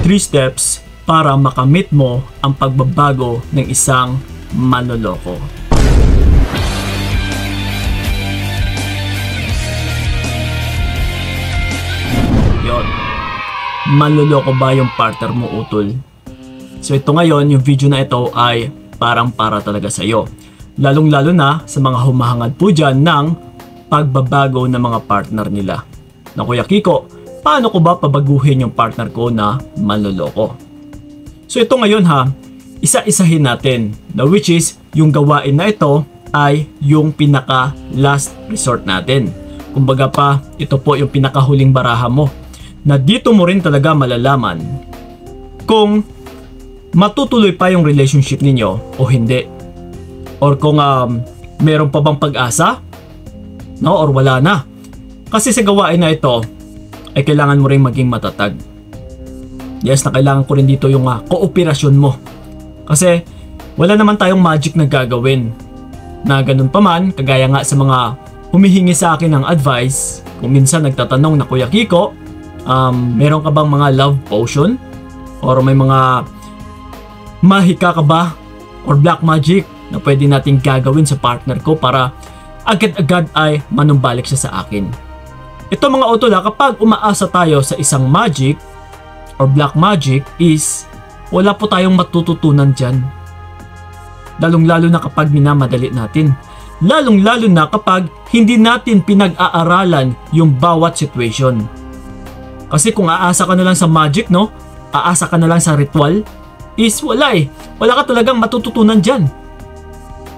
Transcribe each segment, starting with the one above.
3 steps para makamit mo ang pagbabago ng isang manloloko. Yon. Manloloko ba yung partner mo, utol? So ito ngayon, yung video na ito ay parang para talaga sa'yo. Lalong-lalo na sa mga humahangad po dyan ng pagbabago ng mga partner nila. Na Kuya Kiko, paano ko ba pabaguhin yung partner ko na manloloko? So ito ngayon ha, isa-isahin natin na which is yung gawain na ito ay yung pinaka last resort natin. Kumbaga pa, ito po yung pinakahuling baraha mo na dito mo rin talaga malalaman kung matutuloy pa yung relationship ninyo o hindi. Or kung meron pa bang pag-asa, no, or wala na. Kasi sa gawain na ito ay kailangan mo rin maging matatag. Yes, na kailangan ko rin dito yung kooperasyon mo. Kasi wala naman tayong magic na gagawin. Na ganun pa man, kagaya nga sa mga humihingi sa akin ng advice, kung minsan nagtatanong na Kuya Kiko, meron ka bang mga love potion? Or may mga mahika ka ba? Or black magic na pwede nating gagawin sa partner ko para agad-agad ay manumbalik siya sa akin. Ito mga utol, kapag umaasa tayo sa isang magic or black magic is wala po tayong matututunan dyan. Lalong-lalo na kapag minamadali natin. Lalong-lalo na kapag hindi natin pinag-aaralan yung bawat situation. Kasi kung aasa ka na lang sa magic, no? Aasa ka na lang sa ritual, is wala eh. Wala ka talagang matututunan dyan.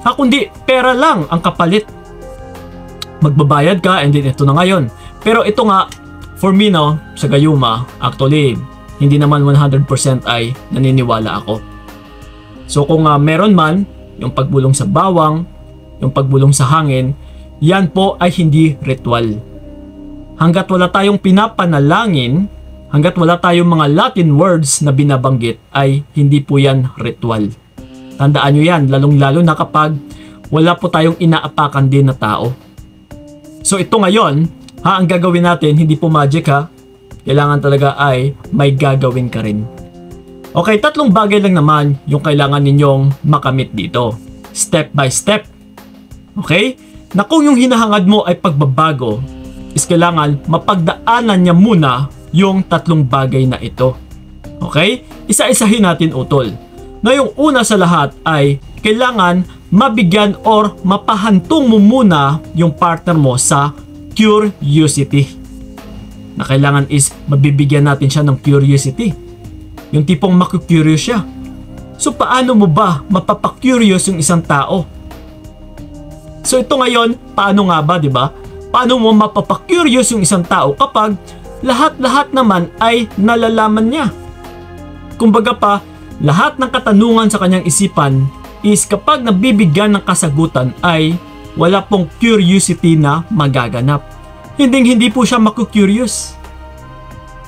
Kundi pera lang ang kapalit. Magbabayad ka and then ito na ngayon. Pero ito nga, for me no, sa gayuma, actually, hindi naman 100% ay naniniwala ako. So kung meron man, yung pagbulong sa bawang, yung pagbulong sa hangin, yan po ay hindi ritual. Hanggat wala tayong pinapanalangin, hanggat wala tayong mga Latin words na binabanggit, ay hindi po yan ritual. Tandaan nyo yan, lalong-lalo na kapag wala po tayong inaapakan din na tao. So ito ngayon, ang gagawin natin, hindi po magic ha. Kailangan talaga ay may gagawin ka rin. Okay, 3 bagay lang naman yung kailangan ninyong makamit dito. Step by step. Okay? Na kung yung hinahangad mo ay pagbabago, is kailangan mapagdaanan niya muna yung 3 bagay na ito. Okay? Isa-isahin natin utol. Na yung una sa lahat ay kailangan mabigyan or mapahantong mo muna yung partner mo sa curiosity. Na kailangan is mabibigyan natin siya ng curiosity. Yung tipong maku-curious siya. So paano mo ba mapapakurious yung isang tao? So ito ngayon, paano nga ba, di ba? Paano mo mapapakurious yung isang tao kapag lahat-lahat naman ay nalalaman niya? Kumbaga pa, lahat ng katanungan sa kanyang isipan is kapag nabibigyan ng kasagutan ay wala pong curiosity na magaganap. Hindi po siya maku-curious.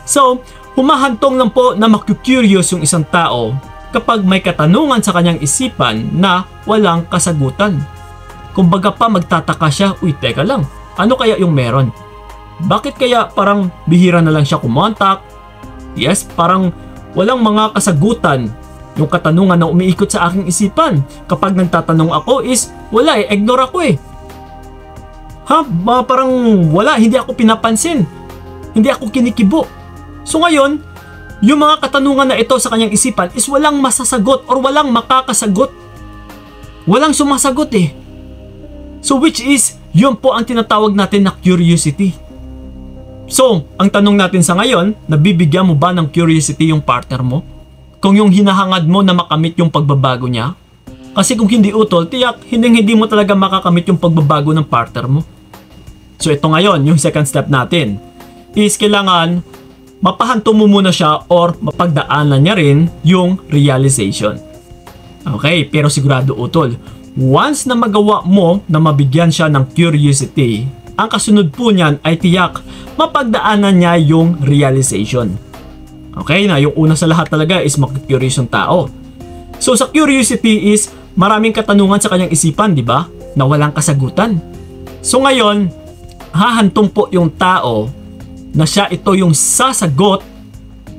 So, humahantong lang po na maku-curious yung isang tao kapag may katanungan sa kanyang isipan na walang kasagutan. Kumbaga pa magtataka siya, uy teka lang, ano kaya yung meron? Bakit kaya parang bihira na lang siya kumontak? Yes, parang walang mga kasagutan yung katanungan na umiikot sa aking isipan. Kapag nagtatanong ako is wala eh, ignore ako eh. Parang wala, hindi ako pinapansin. Hindi ako kinikibo. So ngayon, yung mga katanungan na ito sa kanyang isipan is walang masasagot or walang makakasagot. Walang sumasagot eh. So which is, yun po ang tinatawag natin na curiosity. So, ang tanong natin sa ngayon, nabibigyan mo ba ng curiosity yung partner mo? Kung yung hinahangad mo na makamit yung pagbabago niya? Kasi kung hindi utol, tiyak, hindi mo talaga makakamit yung pagbabago ng partner mo. So ito ngayon, yung second step natin, is kailangan mapahanto mo muna siya or mapagdaanan niya rin yung realization. Okay, pero sigurado utol, once na magawa mo na mabigyan siya ng curiosity, ang kasunod po niyan ay tiyak, mapagdaanan niya yung realization. Okay, na yung una sa lahat talaga is makikurious yung tao. So sa curiosity is maraming katanungan sa kanyang isipan, di ba? Na walang kasagutan. So ngayon, hahantong po yung tao na siya ito yung sasagot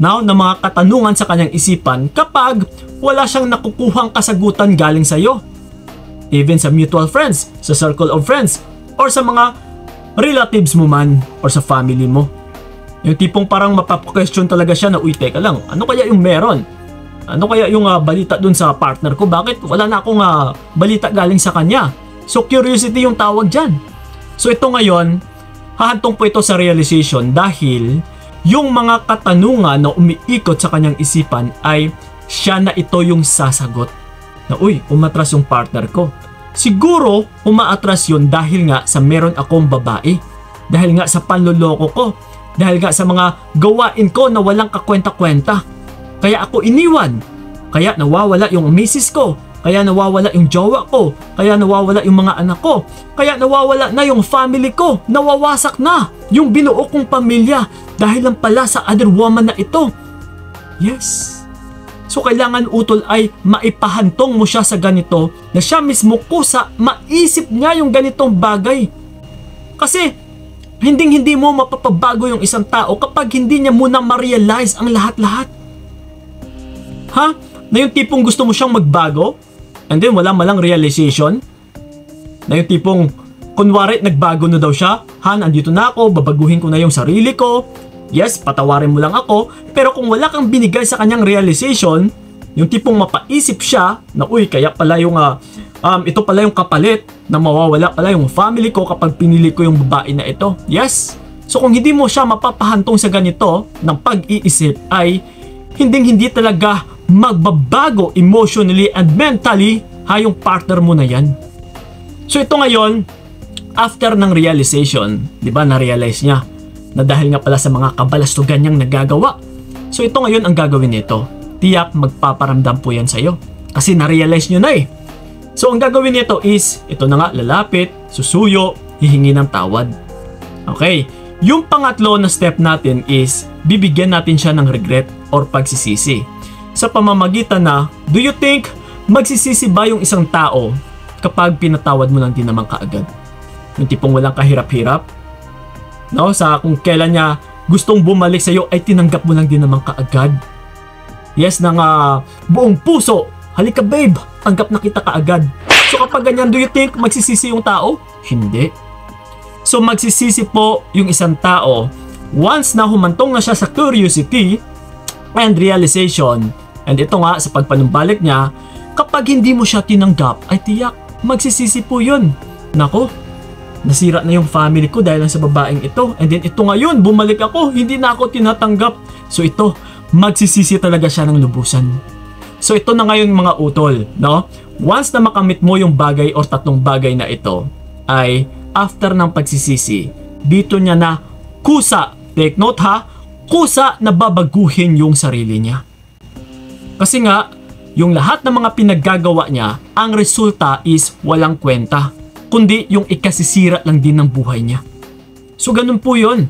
now, na mga katanungan sa kanyang isipan kapag wala siyang nakukuhang kasagutan galing sa iyo. Even sa mutual friends, sa circle of friends, or sa mga relatives mo man, or sa family mo. Yung tipong parang mapap-question talaga siya na, uy, teka lang, ano kaya yung meron? Ano kaya yung balita dun sa partner ko? Bakit wala na akong balita galing sa kanya? So curiosity yung tawag dyan. So ito ngayon, hahantong po ito sa realization dahil yung mga katanungan na umiikot sa kanyang isipan ay siya na ito yung sasagot. Na uy, umatras yung partner ko. Siguro umaatras yun dahil nga sa meron akong babae. Dahil nga sa panloloko ko. Dahil nga sa mga gawain ko na walang kakwenta-kwenta. Kaya ako iniwan. Kaya nawawala yung misis ko. Kaya nawawala yung jowa ko. Kaya nawawala yung mga anak ko. Kaya nawawala na yung family ko. Nawawasak na yung binuo kong pamilya. Dahil lang pala sa other woman na ito. Yes. So kailangan utol ay maipahantong mo siya sa ganito na siya mismo kusa maisip niya yung ganitong bagay. Kasi hindi mo mapapabago yung isang tao kapag hindi niya muna ma-realize ang lahat-lahat. Ha? Na yung tipong gusto mo siyang magbago and then wala malang realization. Na yung tipong kunwari nagbago na daw siya. Ha, nandito na ako, babaguhin ko na yung sarili ko. Yes, patawarin mo lang ako, pero kung wala kang binigay sa kanyang realization, yung tipong mapaisip siya na uy, kaya pala yung ito pala yung kapalit na mawawala pala yung family ko kapag pinili ko yung babae na ito. Yes. So kung hindi mo siya mapapahantong sa ganito ng pag-iisip ay hindi talaga magbabago emotionally and mentally yung partner mo na yan. So ito ngayon, after ng realization, di ba, na-realize niya na dahil nga pala sa mga kabalastugan niyang nagagawa. So ito ngayon ang gagawin nito. Tiyak magpaparamdam po yan sa'yo. Kasi na-realize nyo na eh. So ang gagawin nito is, ito na nga, lalapit, susuyo, hihingi ng tawad. Okay, yung pangatlo na step natin is, bibigyan natin siya ng regret or pagsisisi. Sa pamamagitan na, do you think magsisisi ba yung isang tao kapag pinatawad mo lang din naman kaagad? Yung tipong walang kahirap-hirap? No, sa kung kailan niya gustong bumalik sa iyo ay tinanggap mo lang din naman kaagad. Yes, ng buong puso. Halika babe, tanggap na kita kaagad. So kapag ganyan, do you think magsisisi yung tao? Hindi. So magsisisi po yung isang tao once na humantong na siya sa curiosity and realization. And ito nga, sa pagpanumbalik niya, kapag hindi mo siya tinanggap, ay tiyak, magsisisi po yun. Nako, nasira na yung family ko dahil lang sa babaeng ito. And then ito ngayon, bumalik ako, hindi na ako tinatanggap. So ito, magsisisi talaga siya ng lubusan. So ito na ngayon mga utol, no? Once na makamit mo yung bagay or tatlong bagay na ito, ay after ng pagsisisi, dito niya na kusa, take note ha, kusa na babaguhin yung sarili niya. Kasi nga, yung lahat ng mga pinaggagawa niya, ang resulta is walang kwenta, kundi yung ikasisira lang din ng buhay niya. So ganun po yun.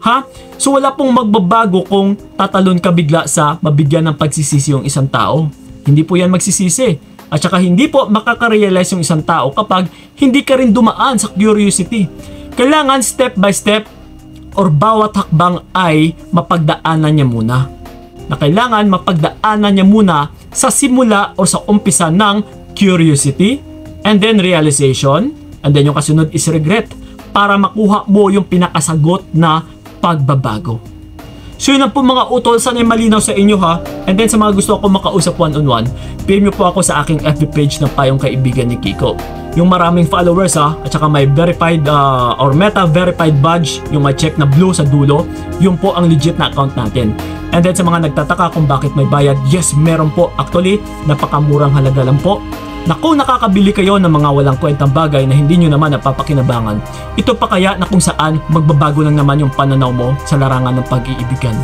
Ha? So wala pong magbabago kung tatalon ka bigla sa mabigyan ng pagsisisi yung isang tao. Hindi po yan magsisisi. At saka hindi po makaka-realize yung isang tao kapag hindi ka rin dumaan sa curiosity. Kailangan step by step or bawat hakbang ay mapagdaanan niya muna. Na kailangan mapagdaanan niya muna sa simula o sa umpisa ng curiosity and then realization and then yung kasunod is regret para makuha mo yung pinakasagot na pagbabago. So yun lang po mga utol, sana'y malinaw sa inyo ha. And then sa mga gusto ako makausap one-on-one, PM nyo po ako sa aking FB page ng Payong Kaibigan ni Kiko. Yung maraming followers ha, at saka may verified or meta verified badge, yung may check na blue sa dulo, yun po ang legit na account natin. And then sa mga nagtataka kung bakit may bayad, yes, meron po. Actually, napakamurang halaga lang po. Na kung nakakabili kayo ng mga walang kwentang bagay na hindi nyo naman napapakinabangan, ito pa kaya na kung saan magbabago lang naman yung pananaw mo sa larangan ng pag-iibigan.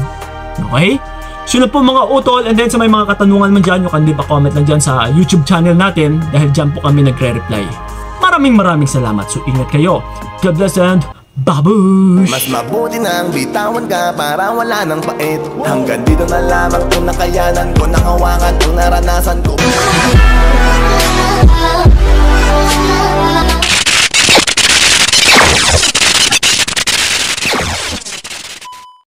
Okay? So yun po mga utol, and then sa may mga katanungan man dyan, yung kan di pa comment lang dyan sa YouTube channel natin dahil dyan po kami nagre-reply. Maraming salamat. So ingat kayo. God bless and babush! Mas mabuti nang bitawan ka para wala nang pait. Hanggang dito na lamang kung nakayanan ko, nakawakan kung naranasan ko.